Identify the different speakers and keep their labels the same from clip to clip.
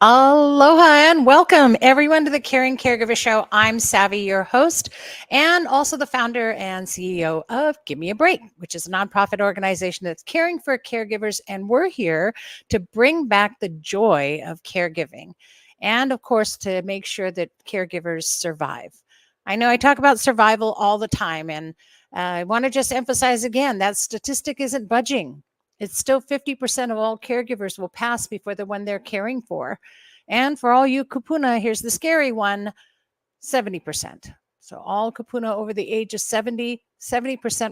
Speaker 1: Aloha and welcome everyone to the Caring Caregiver Show. I'm Savvy, your host, and also the founder and CEO of Give Me a Break, which is a nonprofit organization that's caring for caregivers. And we're here to bring back the joy of caregiving and, of course, to make sure that caregivers survive. I know I talk about survival all the time, and I want to just emphasize again that statistic isn't budging. It's still 50% of all caregivers will pass before the one they're caring for. And for all you kupuna, here's the scary one, 70%. So all kupuna over the age of 70%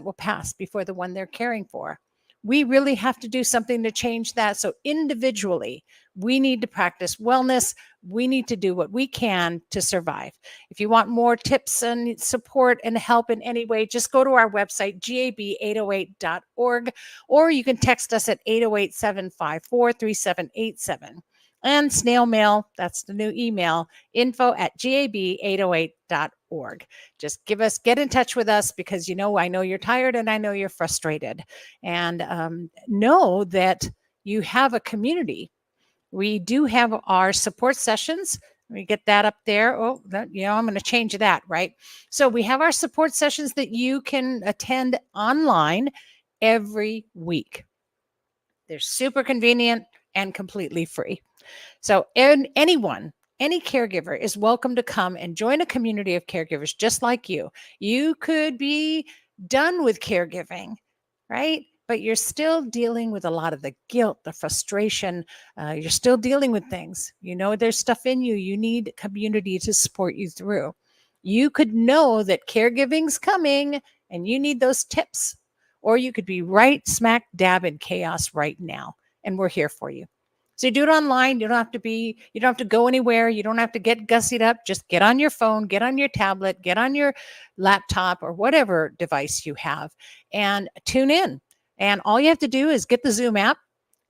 Speaker 1: will pass before the one they're caring for. We really have to do something to change that. So individually, we need to practice wellness. We need to do what we can to survive. If you want more tips and support and help in any way, just go to our website, gab808.org, or you can text us at 808-754-3787. And snail mail, that's the new email, info@gab808.org. Just get in touch with us because, I know you're tired and I know you're frustrated. And know that you have a community. We do have our support sessions. Let me get that up there. I'm going to change that, right? So we have our support sessions that you can attend online every week. They're super convenient and completely free. So anyone, any caregiver is welcome to come and join a community of caregivers just like you. You could be done with caregiving, right? But you're still dealing with a lot of the guilt, the frustration. You're still dealing with things. There's stuff in you. You need community to support you through. You could know that caregiving's coming and you need those tips. Or you could be right smack dab in chaos right now. And we're here for you. So you do it online. You don't have to go anywhere. You don't have to get gussied up. Just get on your phone, get on your tablet, get on your laptop or whatever device you have and tune in. And all you have to do is get the Zoom app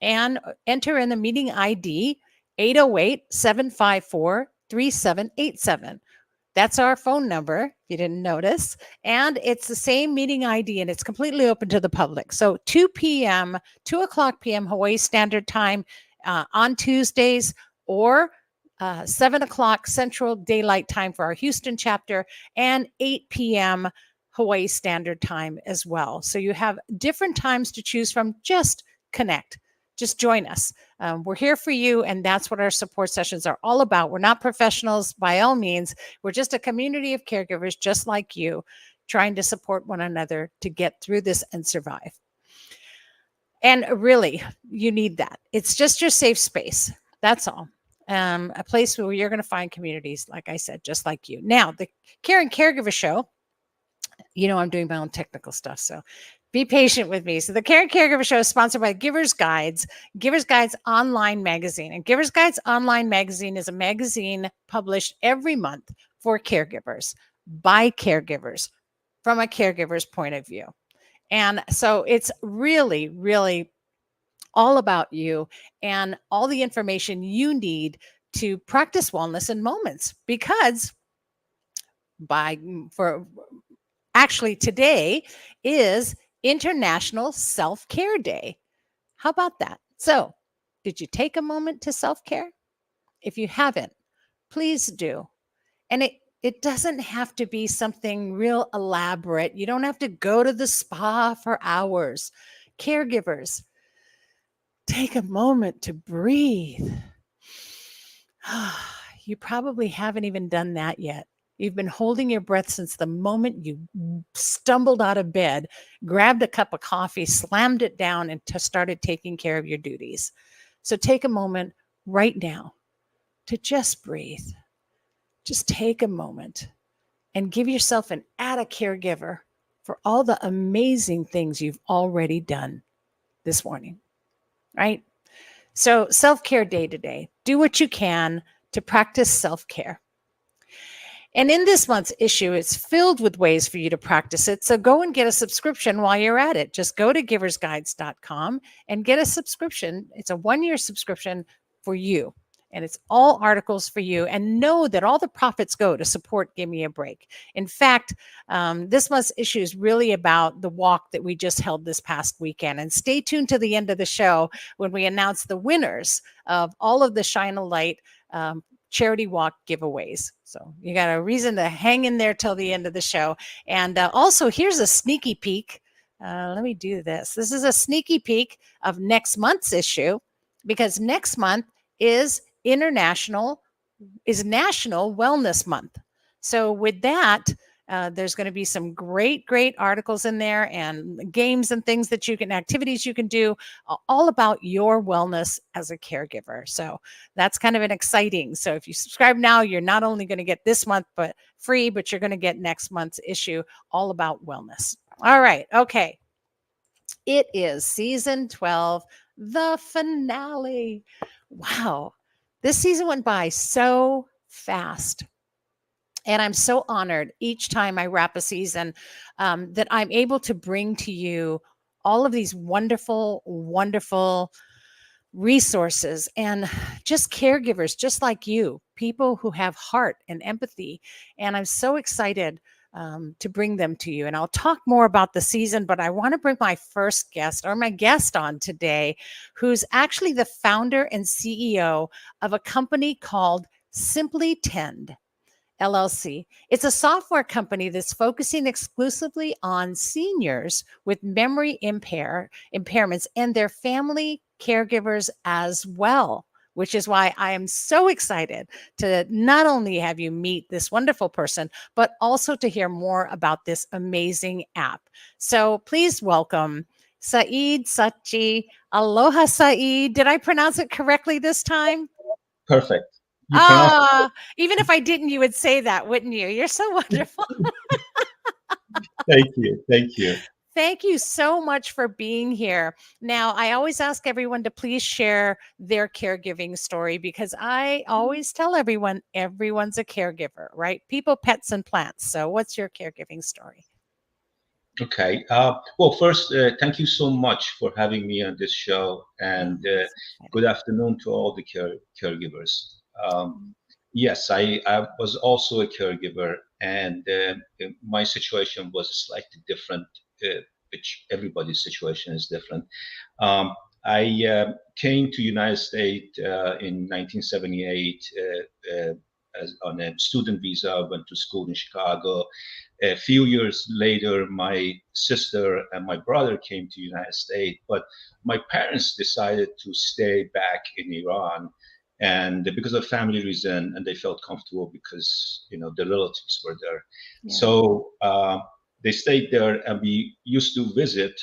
Speaker 1: and enter in the meeting ID 808-754-3787. That's our phone number, if you didn't notice. And it's the same meeting ID and it's completely open to the public. So 2 o'clock p.m. Hawaii Standard Time on Tuesdays, or 7 o'clock Central Daylight Time for our Houston chapter, and 8 p.m. Hawaii Standard Time as well. So you have different times to choose from. Just connect. Just join us. We're here for you, and that's what our support sessions are all about. We're not professionals by all means. We're just a community of caregivers just like you, trying to support one another to get through this and survive. And really, you need that. It's just your safe space. That's all. A place where you're going to find communities, like I said, just like you. Now, the Care and Caregiver Show, I'm doing my own technical stuff, so be patient with me. So the Care and Caregiver Show is sponsored by Givers Guides Online Magazine. And Givers Guides Online Magazine is a magazine published every month for caregivers, by caregivers, from a caregiver's point of view. And so it's really, really all about you and all the information you need to practice wellness in moments. Because today is International Self-Care Day. How about that? So, did you take a moment to self-care? If you haven't, please do. And it doesn't have to be something real elaborate. You don't have to go to the spa for hours. Caregivers, take a moment to breathe. You probably haven't even done that yet. You've been holding your breath since the moment you stumbled out of bed, grabbed a cup of coffee, slammed it down, and started taking care of your duties. So take a moment right now to just breathe. Just take a moment and give yourself an atta caregiver for all the amazing things you've already done this morning, right? So self-care day today. Do what you can to practice self-care. And in this month's issue, it's filled with ways for you to practice it. So go and get a subscription while you're at it. Just go to giversguides.com and get a subscription. It's a 1-year subscription for you. and it's all articles for you. And know that all the profits go to support Give Me a Break. In fact, this month's issue is really about the walk that we just held this past weekend. And stay tuned to the end of the show when we announce the winners of all of the Shine a Light charity walk giveaways. So you got a reason to hang in there till the end of the show. And also, here's a sneaky peek. Let me do this. This is a sneaky peek of next month's issue, because next month is National Wellness Month. So with that, there's going to be some great articles in there, and games and things that activities you can do, all about your wellness as a caregiver. So that's kind of an exciting. So if you subscribe now, you're not only going to get this month but free, but you're going to get next month's issue all about wellness. All right. Okay. It is season 12, the finale. Wow. This season went by so fast. And I'm so honored each time I wrap a season that I'm able to bring to you all of these wonderful, wonderful resources and just caregivers just like you, people who have heart and empathy. And I'm so excited to bring them to you. And I'll talk more about the season, but I want to bring my first guest, or my guest, on today, who's actually the founder and CEO of a company called SimpliTend LLC. It's a software company that's focusing exclusively on seniors with memory impairments and their family caregivers as well, which is why I am so excited to not only have you meet this wonderful person, but also to hear more about this amazing app. So please welcome Saeed Sachi. Aloha, Saeed. Did I pronounce it correctly this time?
Speaker 2: Perfect. You pronounced it.
Speaker 1: Even if I didn't, you would say that, wouldn't you? You're so wonderful.
Speaker 2: Thank you. Thank you.
Speaker 1: Thank you so much for being here. Now, I always ask everyone to please share their caregiving story, because I always tell everyone, everyone's a caregiver, right? People, pets, and plants. So what's your caregiving story?
Speaker 2: Okay. Well, first, thank you so much for having me on this show, and good afternoon to all the caregivers. Yes, I was also a caregiver, and my situation was slightly different, which everybody's situation is different. I came to United States in 1978 on a student visa. Went to school in Chicago. A few years later, my sister and my brother came to United States, but my parents decided to stay back in Iran, and because of family reason, and they felt comfortable because the relatives were there. Yeah. So they stayed there, and we used to visit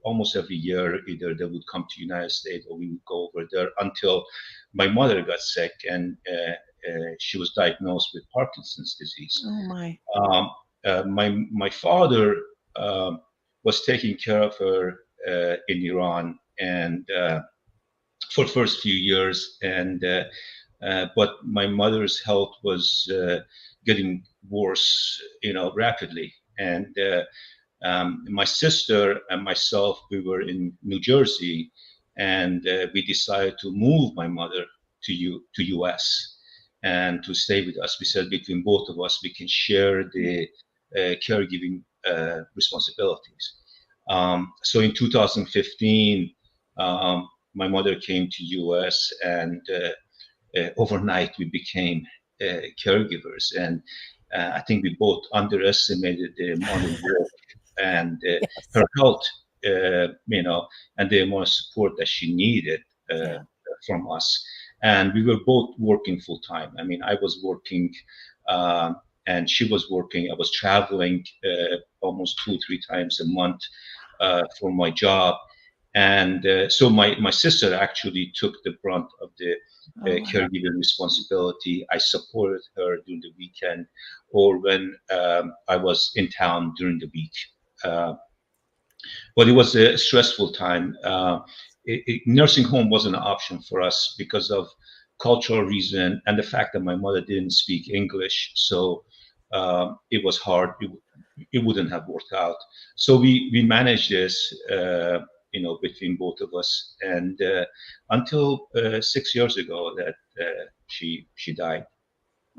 Speaker 2: almost every year. Either they would come to United States or we would go over there until my mother got sick, and she was diagnosed with Parkinson's disease.
Speaker 1: Oh my!
Speaker 2: My father was taking care of her in Iran, and for the first few years, and but my mother's health was getting worse, rapidly, and my sister and myself, we were in New Jersey, and we decided to move my mother to US and to stay with us. We said between both of us, we can share the caregiving responsibilities. So in 2015, my mother came to US, and overnight we became caregivers. And I think we both underestimated the amount of work and her health, and the amount of support that she needed from us. And we were both working full time. I mean, I was working and she was working. I was traveling almost 2-3 times a month for my job. And so my sister actually took the brunt of the caregiving responsibility. I supported her during the weekend or when I was in town during the week. But it was a stressful time. Nursing home wasn't an option for us because of cultural reason and the fact that my mother didn't speak English. So it was hard. It wouldn't have worked out. So we managed this. between both of us, and until 6 years ago that she died.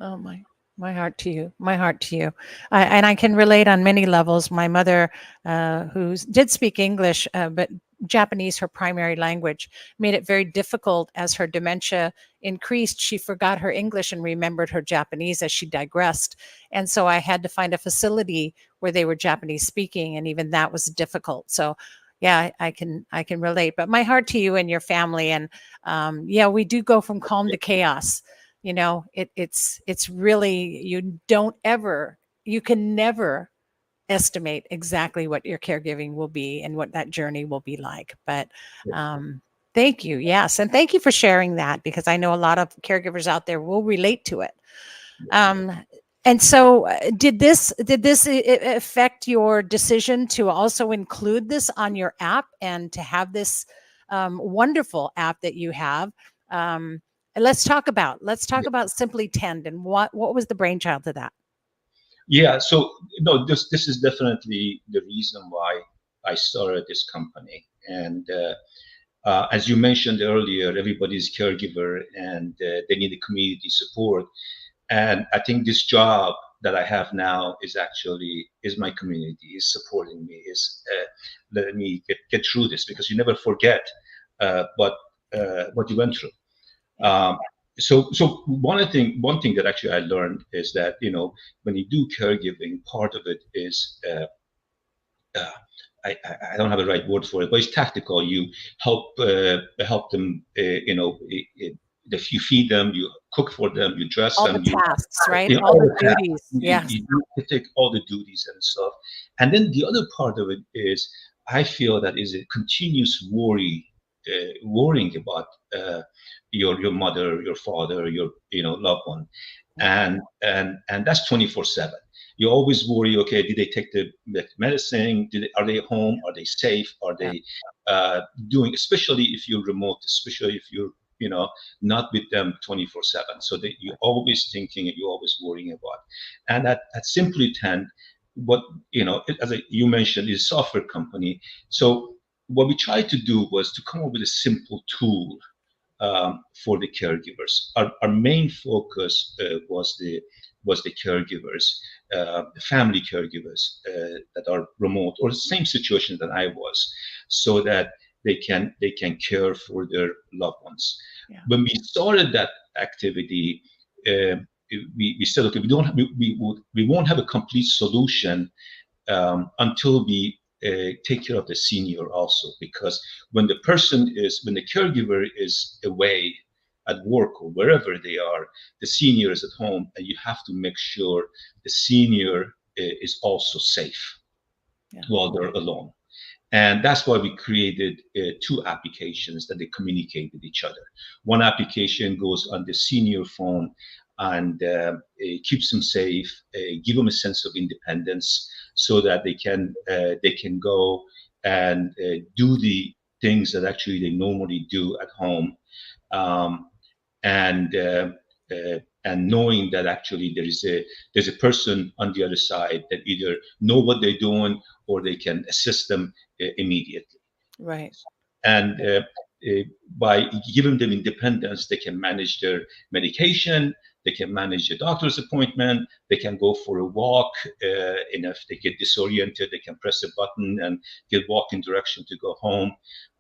Speaker 1: Oh my heart to you. My heart to you. And I can relate on many levels. My mother, who did speak English, but Japanese, her primary language, made it very difficult as her dementia increased. She forgot her English and remembered her Japanese as she digressed. And so I had to find a facility where they were Japanese speaking, and even that was difficult. So yeah, I can relate. But my heart to you and your family. And yeah, we do go from calm to chaos. It's really, you can never estimate exactly what your caregiving will be and what that journey will be like. But thank you. Yes. And thank you for sharing that, because I know a lot of caregivers out there will relate to it. Um, and so did this affect your decision to also include this on your app and to have this wonderful app that you have? And let's talk about SimpliTend and what was the brainchild to that?
Speaker 2: Yeah, so no, this is definitely the reason why I started this company. And as you mentioned earlier, everybody's caregiver, and they need a community support. And I think this job that I have now is my community, is supporting me, is letting me get through this, because you never forget what you went through. Um, so one thing that actually I learned is that when you do caregiving, part of it is uh, I don't have the right word for it, but it's tactical. You help them. If you feed them, you cook for them, you dress
Speaker 1: All the
Speaker 2: them,
Speaker 1: tasks, right? All
Speaker 2: all
Speaker 1: the
Speaker 2: the tasks.
Speaker 1: duties. Yes.
Speaker 2: You take all the duties and stuff. And then the other part of it is, I feel that is a continuous worrying about your mother, your father, your loved one, and that's 24/7. You always worry. Okay, did they take the medicine? Are they home? Are they safe? Are
Speaker 1: Yeah.
Speaker 2: they doing? Especially if you're remote, especially if you're not with them 24/7. So that you're always thinking and you're always worrying about. And at SimpliTend, what as you mentioned, is a software company. So what we tried to do was to come up with a simple tool for the caregivers. Our main focus was the caregivers, the family caregivers that are remote or the same situation that I was, so that they can care for their loved ones.
Speaker 1: Yeah.
Speaker 2: When we started that activity, we said, okay, we won't have a complete solution until we take care of the senior also, because when the caregiver is away at work or wherever they are, the senior is at home, and you have to make sure the senior is also safe while they're alone. And that's why we created two applications that they communicate with each other. One application goes on the senior phone, and it keeps them safe, give them a sense of independence, so that they can go and do the things that actually they normally do at home, um, and knowing that actually there's a person on the other side that either know what they're doing, or they can assist them immediately.
Speaker 1: Right.
Speaker 2: And by giving them independence, they can manage their medication, they can manage a doctor's appointment, they can go for a walk, and if they get disoriented, they can press a button and get walking direction to go home.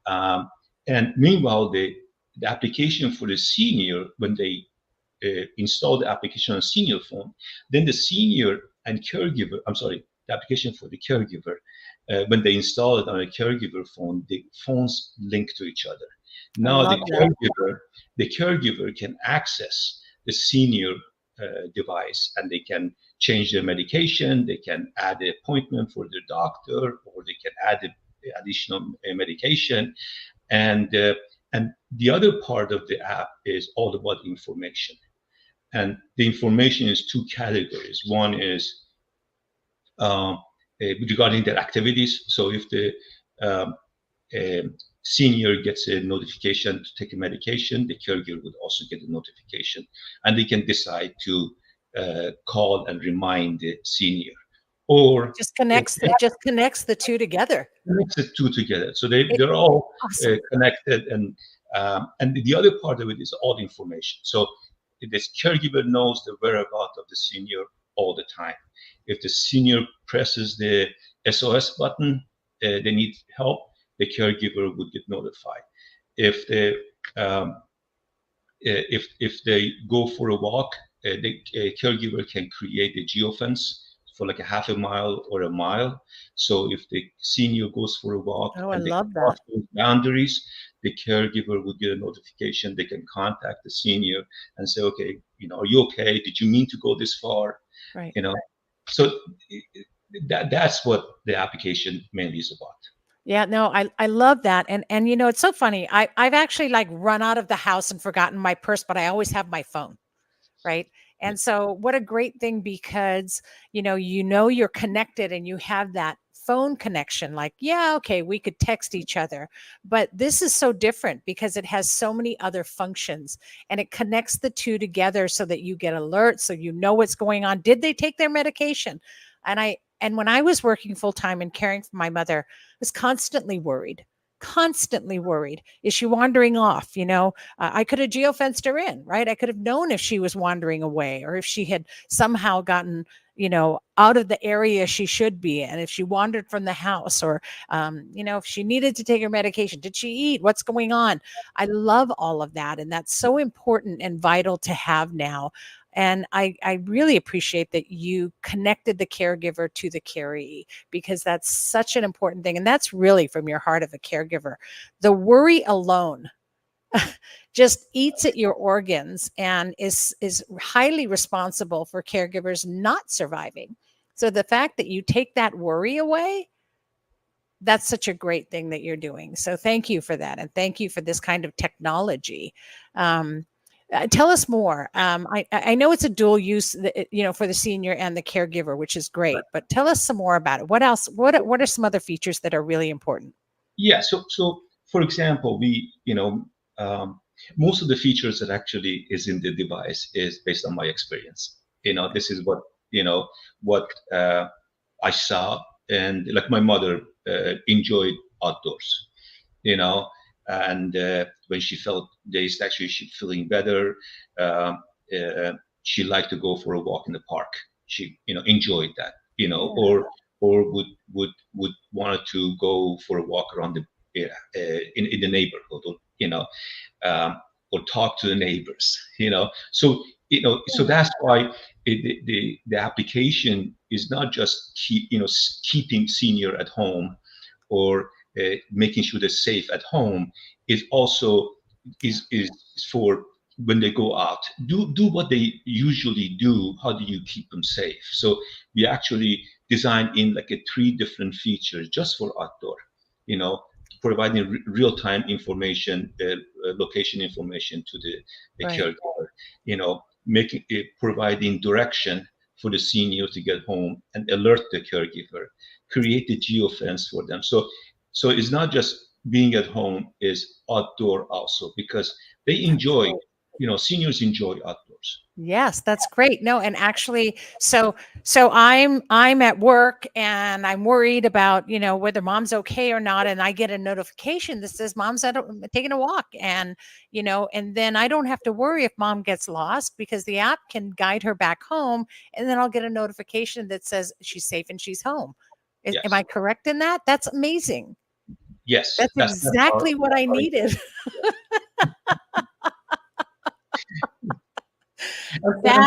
Speaker 2: And meanwhile, the application for the senior, when they install the application on senior phone, then the senior and caregiver, I'm sorry, the application for the caregiver, when they install it on a caregiver phone, the phones link to each other.
Speaker 1: I
Speaker 2: Now
Speaker 1: love that.
Speaker 2: the caregiver can access the senior device, and they can change their medication, they can add an appointment for their doctor, or they can add additional medication. And the other part of the app is all about information. And the information is two categories. One is um, regarding their activities. So if the um, senior gets a notification to take a medication, the caregiver would also get a notification, and they can decide to call and remind the senior. or
Speaker 1: It just connects the two together.
Speaker 2: connects the two together. So
Speaker 1: It,
Speaker 2: they're all
Speaker 1: awesome.
Speaker 2: connected, and the other part of it is all information. So this caregiver knows the whereabouts of the senior all the time. If the senior presses the SOS button, they need help, the caregiver would get notified. If the if they go for a walk, the caregiver can create a geofence for like a half a mile or a mile. So if the senior goes for a walk
Speaker 1: Oh, I
Speaker 2: and they
Speaker 1: love
Speaker 2: cross
Speaker 1: that.
Speaker 2: those boundaries, the caregiver would get a notification. They can contact the senior and say, okay, are you okay? Did you mean to go this far?
Speaker 1: Right.
Speaker 2: So that's what the application mainly is about.
Speaker 1: Yeah, no, I love that. And it's so funny. I've actually like run out of the house and forgotten my purse, but I always have my phone. Right. And so what a great thing, because you're connected and you have that phone connection. Like, yeah, okay, we could text each other, but this is so different because it has so many other functions, and it connects the two together so that you get alerts, so you know what's going on. Did they take their medication? And when I was working full time and caring for my mother, I was constantly worried. Constantly worried. Is she wandering off? I could have geofenced her in, right? I could have known if she was wandering away, or if she had somehow gotten, out of the area she should be in, if she wandered from the house, or, if she needed to take her medication. Did she eat? What's going on? I love all of that. And that's so important and vital to have now. And I really appreciate that you connected the caregiver to the caree, because that's such an important thing. And that's really from your heart of a caregiver. The worry alone just eats at your organs and is highly responsible for caregivers not surviving. So the fact that you take that worry away, that's such a great thing that you're doing. So thank you for that. And thank you for this kind of technology. Tell us more. I know it's a dual use, for the senior and the caregiver, which is great, but tell us some more about it. What else? What are some other features that are really important?
Speaker 2: Yeah. So for example, most of the features that actually is in the device is based on my experience. This is what I saw, and like my mother enjoyed outdoors, and when she felt days, actually she feeling better, um, she liked to go for a walk in the park. She enjoyed that,
Speaker 1: Yeah.
Speaker 2: or would wanted to go for a walk around the in the neighborhood, or or talk to the neighbors. So so that's why the application is not just keeping senior at home, or making sure they're safe at home. It also is for when they go out, do what they usually do. How do you keep them safe? So we actually designed in like a 3 different features just for outdoor, providing real-time information, location information to the
Speaker 1: Right.
Speaker 2: caregiver, making it, providing direction for the senior to get home, and alert the caregiver, create the geofence for them. So it's not just being at home, is outdoor also, because they enjoy, seniors enjoy outdoors.
Speaker 1: Yes, that's great. No, and actually, so I'm at work and I'm worried about, whether mom's okay or not, and I get a notification that says mom's taking a walk, and and then I don't have to worry if mom gets lost, because the app can guide her back home, and then I'll get a notification that says she's safe and she's home. Am I
Speaker 2: Yes,
Speaker 1: correct in that? That's amazing.
Speaker 2: yes,
Speaker 1: That's
Speaker 2: that's
Speaker 1: exactly what I needed.
Speaker 2: I'm
Speaker 1: That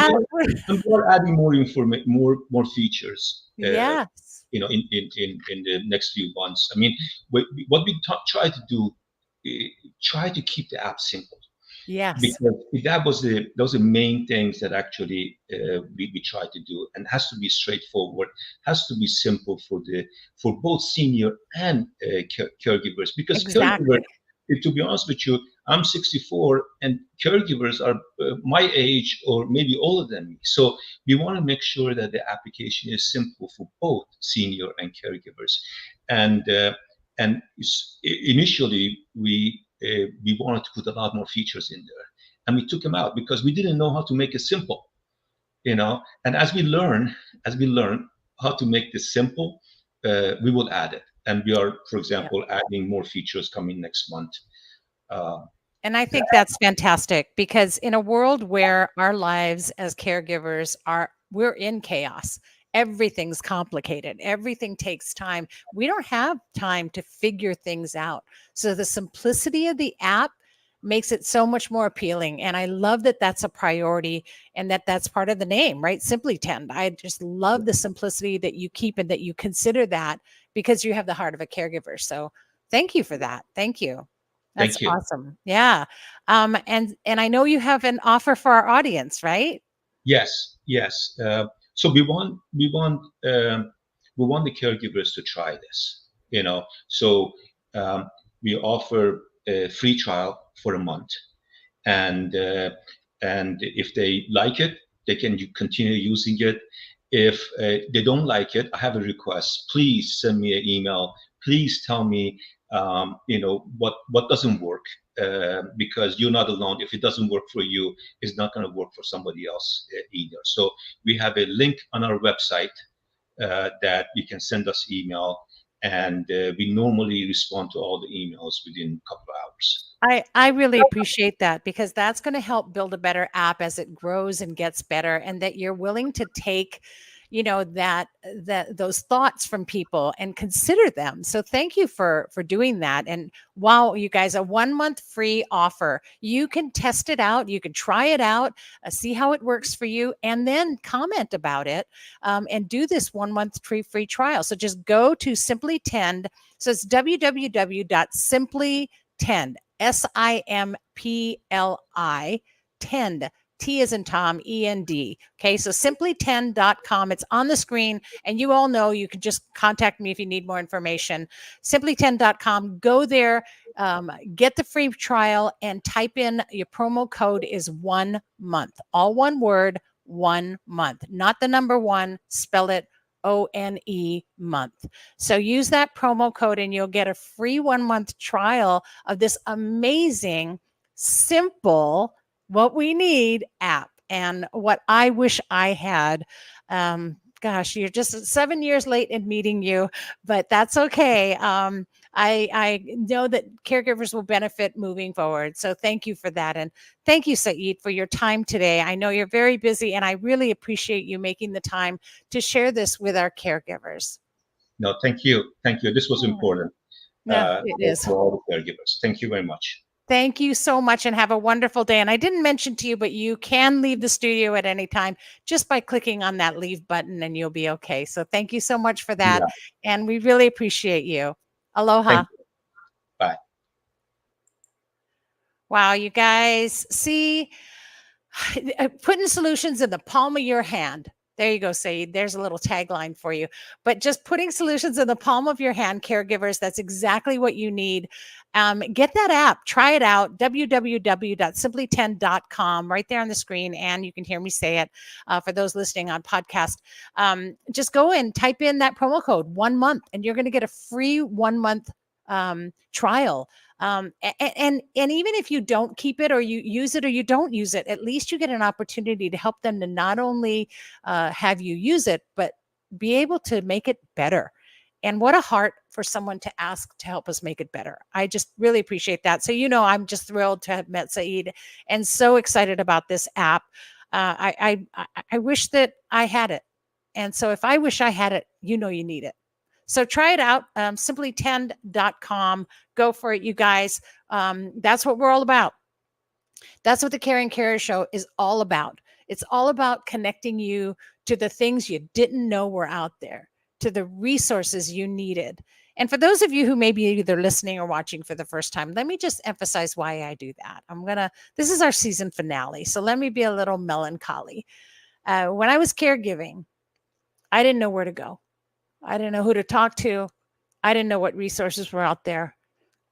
Speaker 2: glad adding more information, more features.
Speaker 1: yes.
Speaker 2: In the next few months. I mean, what we try to do, try to keep the app simple,
Speaker 1: Yes.
Speaker 2: because those are the main things that actually we try to do, and has to be straightforward, has to be simple for both senior and caregivers, because caregivers,
Speaker 1: Exactly.
Speaker 2: to be honest with you, I'm 64, and caregivers are my age or maybe older than me. So we want to make sure that the application is simple for both senior and caregivers. And initially we wanted to put a lot more features in there, and we took them out because we didn't know how to make it simple. And as we learn how to make this simple, we will add it. And we are, for
Speaker 1: Yeah.
Speaker 2: example, adding more features coming next month. Uh,
Speaker 1: And I think that's fantastic because in a world where our lives as caregivers we're in chaos. Everything's complicated. Everything takes time. We don't have time to figure things out. So the simplicity of the app makes it so much more appealing. And I love that that's a priority and that that's part of the name, right? SimpliTend. I just love the simplicity that you keep and that you consider that because you have the heart of a caregiver. So thank you for that. Thank you. That's
Speaker 2: Thank you.
Speaker 1: awesome. Yeah. And I know you have an offer for our audience, right?
Speaker 2: Yes, yes. So we want the caregivers to try this. So um, we offer a free trial for a month, and if they like it, they can continue using it. If they don't like it, I have a request. Please send me an email. Please tell me, what doesn't work, because you're not alone. If it doesn't work for you, it's not going to work for somebody else either. So we have a link on our website that you can send us email, and we normally respond to all the emails within a couple of hours.
Speaker 1: I really appreciate that because that's going to help build a better app as it grows and gets better, and that you're willing to take, that those thoughts from people and consider them. So thank you for doing that. And wow, you guys, a 1 month free offer. You can test it out. You can try it out, see how it works for you, and then comment about it, and do this 1 month free trial. So just go to SimpliTend. So it's www.simplytend. SIMPLI tend. T as in Tom, END. Okay, so SimpliTend.com. It's on the screen, and you all know you can just contact me if you need more information. SimpliTend.com. Go there, get the free trial, and type in your promo code is 1 month. All one word, 1 month. Not the number one, spell it ONE month. So use that promo code and you'll get a free 1 month trial of this amazing, simple, what we need app. And what I wish I had. Gosh, you're just 7 years late in meeting you, but that's okay. I know that caregivers will benefit moving forward. So thank you for that. And thank you, Saeed, for your time today. I know you're very busy, and I really appreciate you making the time to share this with our caregivers.
Speaker 2: No, thank you. Thank you. This was important
Speaker 1: No, it is.
Speaker 2: for all the caregivers. Thank you very much.
Speaker 1: Thank you so much and have a wonderful day. And I didn't mention to you, but you can leave the studio at any time just by clicking on that leave button and you'll be okay. So thank you so much for that.
Speaker 2: Yeah.
Speaker 1: And we really appreciate you. Aloha.
Speaker 2: Thank you. Bye.
Speaker 1: Wow, you guys, see, putting solutions in the palm of your hand. There you go, Saeed. There's a little tagline for you. But just putting solutions in the palm of your hand, caregivers, that's exactly what you need. Get that app. Try it out. www.simplytend.com, right there on the screen. And you can hear me say it for those listening on podcast. Just go in, type in that promo code 1 month, and you're going to get a free 1 month trial. And even if you don't keep it or you use it or you don't use it, at least you get an opportunity to help them to not only have you use it, but be able to make it better. And what a heart for someone to ask to help us make it better. I just really appreciate that. So, I'm just thrilled to have met Saeed and so excited about this app. I wish that I had it. And so if I wish I had it, you need it. So try it out, SimpliTend.com. Go for it, you guys. That's what we're all about. That's what the Caree and Caree Show is all about. It's all about connecting you to the things you didn't know were out there, to the resources you needed. And for those of you who may be either listening or watching for the first time, let me just emphasize why I do that. This is our season finale, so let me be a little melancholy. When I was caregiving, I didn't know where to go. I didn't know who to talk to. I didn't know what resources were out there.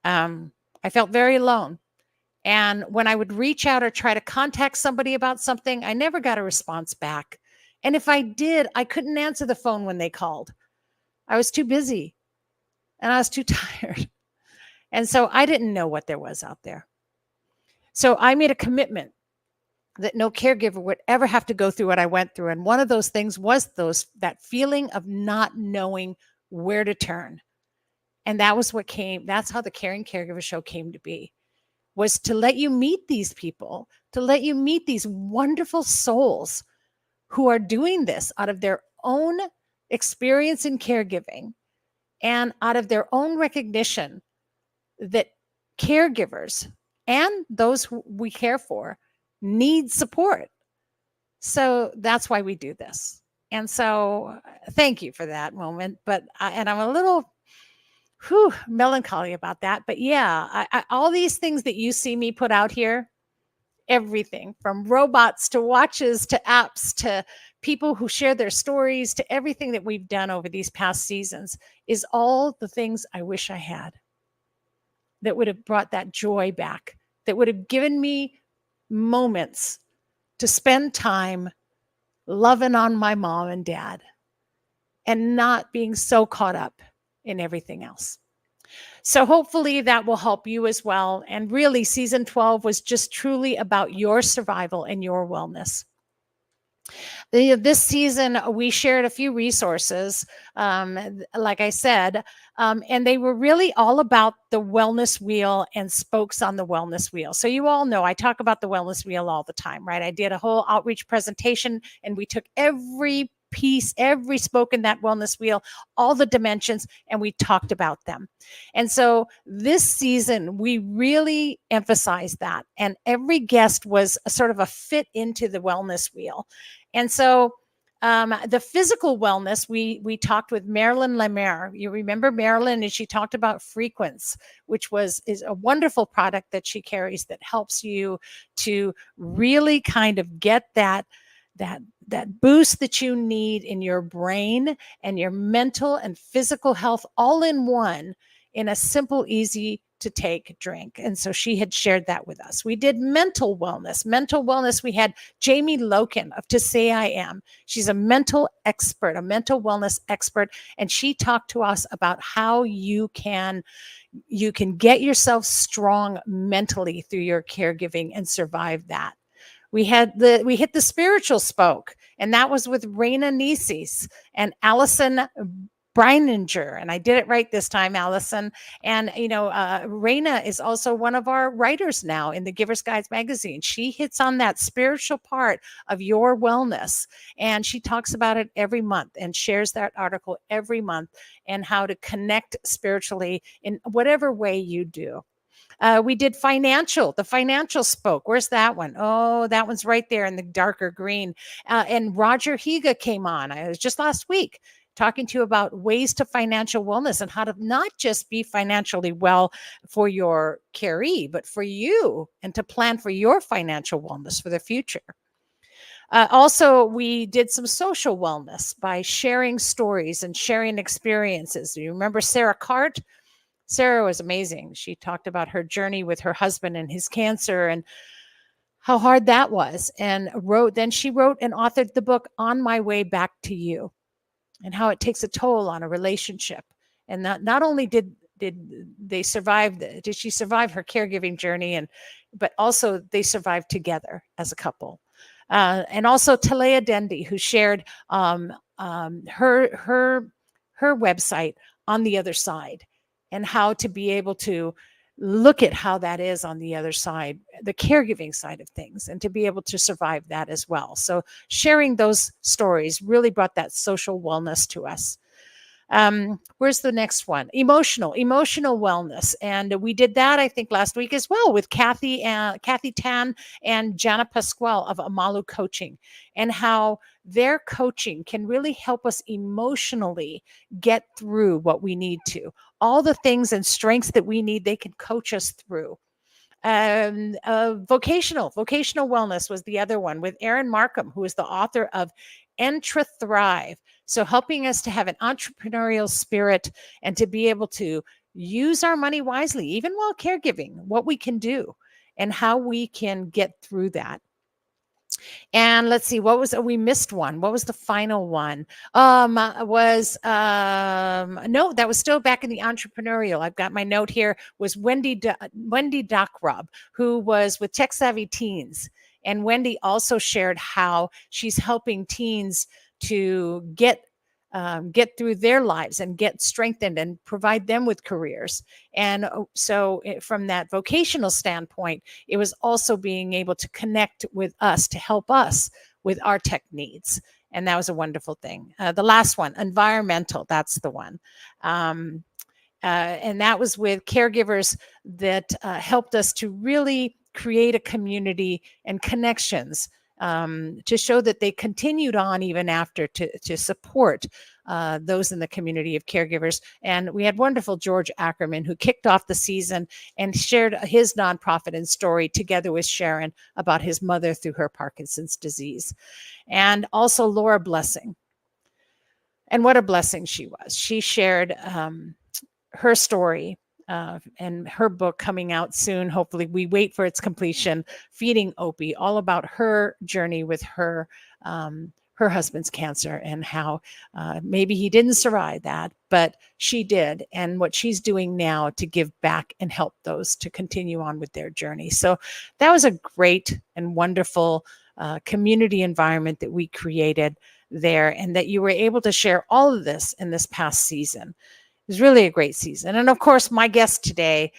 Speaker 1: I felt very alone. And when I would reach out or try to contact somebody about something, I never got a response back. And if I did, I couldn't answer the phone when they called. I was too busy and I was too tired. And so I didn't know what there was out there. So I made a commitment that no caregiver would ever have to go through what I went through. And one of those things was that feeling of not knowing where to turn. And that's how the Caring Caregiver Show came to be, was to let you meet these people, to let you meet these wonderful souls who are doing this out of their own experience in caregiving and out of their own recognition that caregivers and those who we care for need support. So that's why we do this. And so thank you for that moment. But I'm a little melancholy about that. But yeah, all these things that you see me put out here, everything from robots to watches to apps to people who share their stories to everything that we've done over these past seasons, is all the things I wish I had, that would have brought that joy back, that would have given me moments to spend time loving on my mom and dad and not being so caught up in everything else. So hopefully that will help you as well. And really, season 12 was just truly about your survival and your wellness. This season, we shared a few resources, like I said, and they were really all about the wellness wheel and spokes on the wellness wheel. So you all know I talk about the wellness wheel all the time, right? I did a whole outreach presentation, and we took every piece, every spoke in that wellness wheel, all the dimensions, and we talked about them. And so this season, we really emphasized that. And every guest was a sort of a fit into the wellness wheel. And so the physical wellness, we talked with Marilyn Lemaire. You remember Marilyn, and she talked about Frequence, which is a wonderful product that she carries that helps you to really kind of get that boost that you need in your brain and your mental and physical health all in one, in a simple, easy to take drink. And so she had shared that with us. We did mental wellness. We had Jamie Loken of To Say I Am. She's a mental expert, a mental wellness expert. And she talked to us about how you can get yourself strong mentally through your caregiving and survive that. We hit the spiritual spoke, and that was with Raina Nisis and Allison Breininger. And I did it right this time, Allison. And, Raina is also one of our writers now in the Giver's Guides magazine. She hits on that spiritual part of your wellness, and she talks about it every month and shares that article every month, and how to connect spiritually in whatever way you do. We did the financial spoke. Where's that one? Oh, that one's right there in the darker green. And Roger Higa came on. It was just last week, talking to you about ways to financial wellness and how to not just be financially well for your caree, but for you, and to plan for your financial wellness for the future. Also, we did some social wellness by sharing stories and sharing experiences. You remember Sarah Cart? Sarah was amazing. She talked about her journey with her husband and his cancer and how hard that was. And she wrote and authored the book On My Way Back to You, and how it takes a toll on a relationship. And not only did she survive her caregiving journey, but also they survived together as a couple. And also Talea Dendy, who shared her website, On the Other Side, and how to be able to look at how that is on the other side, the caregiving side of things, and to be able to survive that as well. So sharing those stories really brought that social wellness to us. Where's the next one? Emotional wellness. And we did that, I think, last week as well with Kathy Tan and Jana Pasquale of Amalu Coaching, and how their coaching can really help us emotionally get through what we need to. All the things and strengths that we need, they can coach us through. Vocational wellness was the other one with Erin Markham, who is the author of Entra Thrive. So helping us to have an entrepreneurial spirit and to be able to use our money wisely, even while caregiving, what we can do and how we can get through that. And let's see, we missed one. What was the final one? That was still back in the entrepreneurial. I've got my note here, was Wendy Dockrub, who was with Tech Savvy Teens. And Wendy also shared how she's helping teens to get through their lives and get strengthened and provide them with careers. And so from that vocational standpoint, it was also being able to connect with us to help us with our tech needs. And that was a wonderful thing. The last one, environmental, that's the one. And that was with caregivers that helped us to really create a community and connections, to show that they continued on even after to support those in the community of caregivers. And we had wonderful George Ackerman, who kicked off the season and shared his nonprofit and story together with Sharon about his mother through her Parkinson's disease. And also Laura Blessing. And what a blessing she was. She shared her story and her book coming out soon. Hopefully, we wait for its completion. Feeding Opie, all about her journey with her husband's cancer and how maybe he didn't survive that, but she did, and what she's doing now to give back and help those to continue on with their journey. So that was a great and wonderful community environment that we created there, and that you were able to share all of this in this past season. It was really a great season. And of course, my guest today,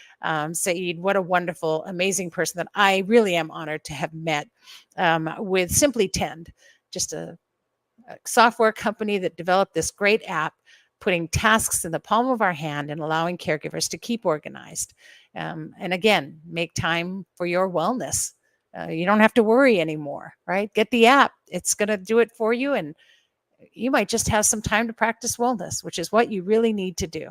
Speaker 1: Saeed, what a wonderful, amazing person that I really am honored to have met with SimpliTend, just a software company that developed this great app, putting tasks in the palm of our hand and allowing caregivers to keep organized. And again, make time for your wellness. You don't have to worry anymore, right? Get the app. It's going to do it for you. And you might just have some time to practice wellness, which is what you really need to do.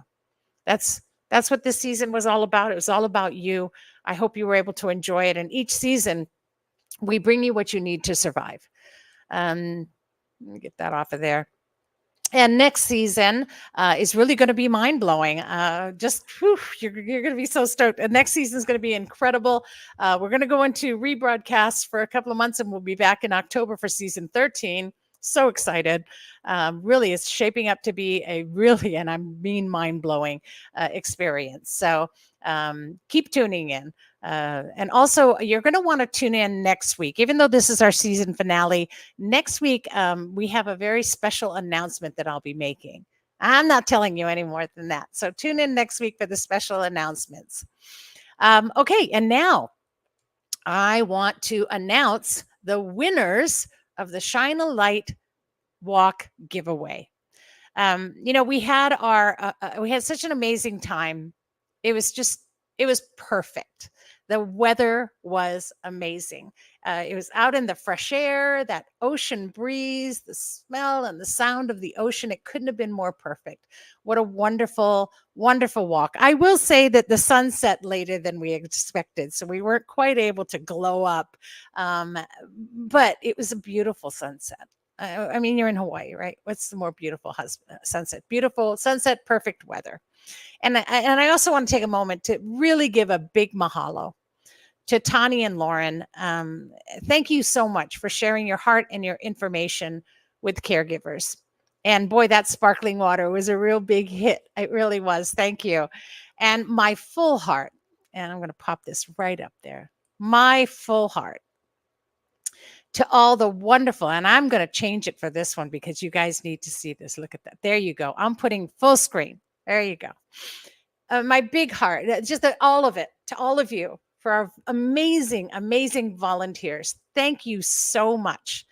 Speaker 1: That's what this season was all about. It was all about you. I hope you were able to enjoy it. And each season, we bring you what you need to survive. Let me get that off of there. And next season is really going to be mind blowing. You're going to be so stoked. And next season is going to be incredible. We're going to go into rebroadcast for a couple of months, and we'll be back in October for season 13. So excited. Really, it's shaping up to be a really, and I mean, mind-blowing experience. So keep tuning in. And also, you're going to want to tune in next week. Even though this is our season finale, next week we have a very special announcement that I'll be making. I'm not telling you any more than that. So tune in next week for the special announcements. Okay, and now I want to announce the winners of the Shine a Light Walk giveaway. We had such an amazing time. It was perfect. The weather was amazing. It was out in the fresh air, that ocean breeze, the smell and the sound of the ocean. It couldn't have been more perfect. What a wonderful, wonderful walk. I will say that the sun set later than we expected, so we weren't quite able to glow up, but it was a beautiful sunset. I mean, you're in Hawaii, right? What's the more beautiful sunset? Beautiful sunset, perfect weather. And I also want to take a moment to really give a big mahalo to Tani and Lauren. Thank you so much for sharing your heart and your information with caregivers. And boy, that sparkling water was a real big hit. It really was. Thank you. And my full heart, and I'm going to pop this right up there, my full heart to all the wonderful, and I'm going to change it for this one because you guys need to see this. Look at that. There you go. I'm putting full screen. There you go. My big heart, just all of it, to all of you, for our amazing, amazing volunteers. Thank you so much.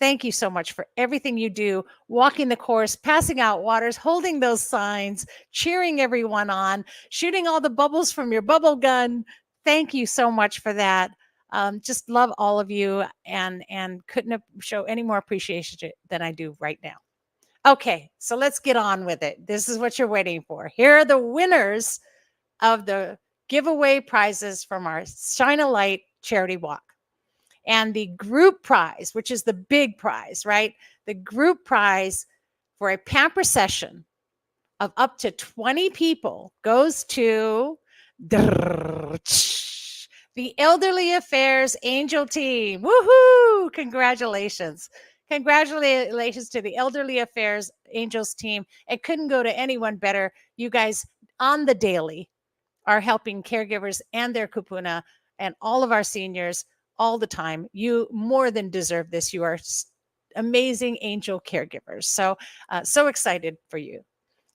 Speaker 1: Thank you so much for everything you do, walking the course, passing out waters, holding those signs, cheering everyone on, shooting all the bubbles from your bubble gun. Thank you so much for that. Just love all of you, and couldn't show any more appreciation than I do right now. Okay, so let's get on with it. This is what you're waiting for. Here are the winners of the giveaway prizes from our Shine a Light charity walk. And the group prize, which is the big prize, right? The group prize for a pamper session of up to 20 people goes to the Elderly Affairs Angel Team. Woohoo! Congratulations. Congratulations to the Elderly Affairs Angels team. It couldn't go to anyone better. You guys on the daily are helping caregivers and their kupuna and all of our seniors all the time. You more than deserve this. You are amazing angel caregivers. So, so excited for you.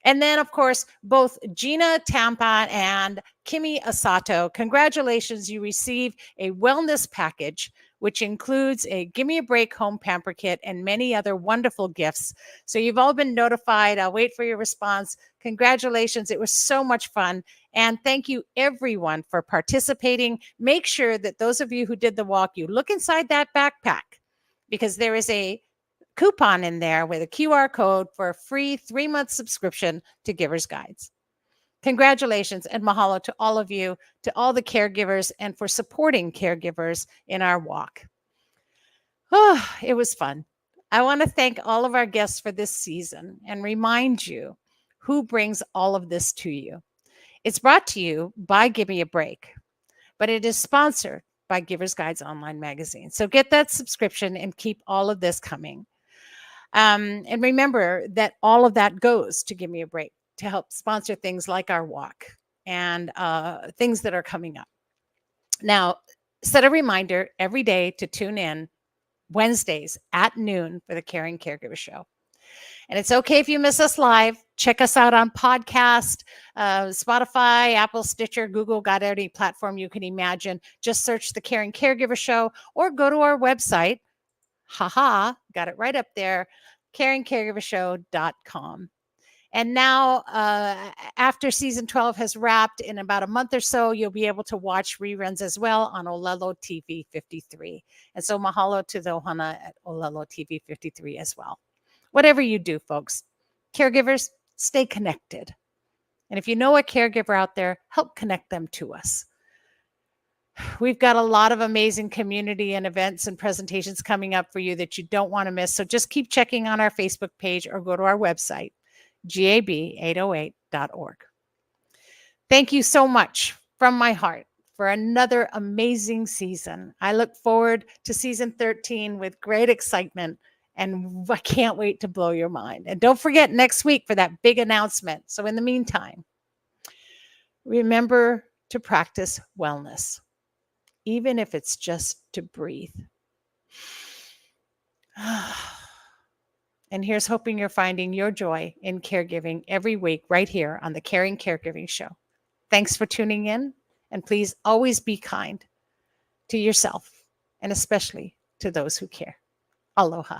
Speaker 1: And then, of course, both Gina Tampa and Kimi Asato, congratulations. You receive a wellness package, which includes a Gimme a Break home pamper kit and many other wonderful gifts. So you've all been notified. I'll wait for your response. Congratulations. It was so much fun. And thank you, everyone, for participating. Make sure that those of you who did the walk, you look inside that backpack, because there is a coupon in there with a QR code for a free 3-month subscription to Givers Guides. Congratulations and mahalo to all of you, to all the caregivers, and for supporting caregivers in our walk. Oh, it was fun. I want to thank all of our guests for this season and remind you who brings all of this to you. It's brought to you by Give Me a Break, but it is sponsored by Givers Guides Online Magazine. So get that subscription and keep all of this coming. And remember that all of that goes to Give Me a Break to help sponsor things like our walk and things that are coming up. Now, set a reminder every day to tune in Wednesdays at noon for the Caree and Caregiver Show. And it's okay if you miss us live. Check us out on podcast, Spotify, Apple, Stitcher, Google, got any platform you can imagine. Just search the Caree and Caregiver Show or go to our website. Haha, got it right up there, careandcaregivershow.com. And now, after season 12 has wrapped in about a month or so, you'll be able to watch reruns as well on Olelo TV 53. And so mahalo to the ohana at Olelo TV 53 as well. Whatever you do, folks, caregivers, stay connected. And if you know a caregiver out there, help connect them to us. We've got a lot of amazing community and events and presentations coming up for you that you don't want to miss. So just keep checking on our Facebook page or go to our website, gab808.org. Thank you so much from my heart for another amazing season. I look forward to season 13 with great excitement, and I can't wait to blow your mind. And don't forget next week for that big announcement. So in the meantime, remember to practice wellness, even if it's just to breathe. And here's hoping you're finding your joy in caregiving every week right here on the Caree and Caregiving Show. Thanks for tuning in, and please always be kind to yourself and especially to those who care. Aloha.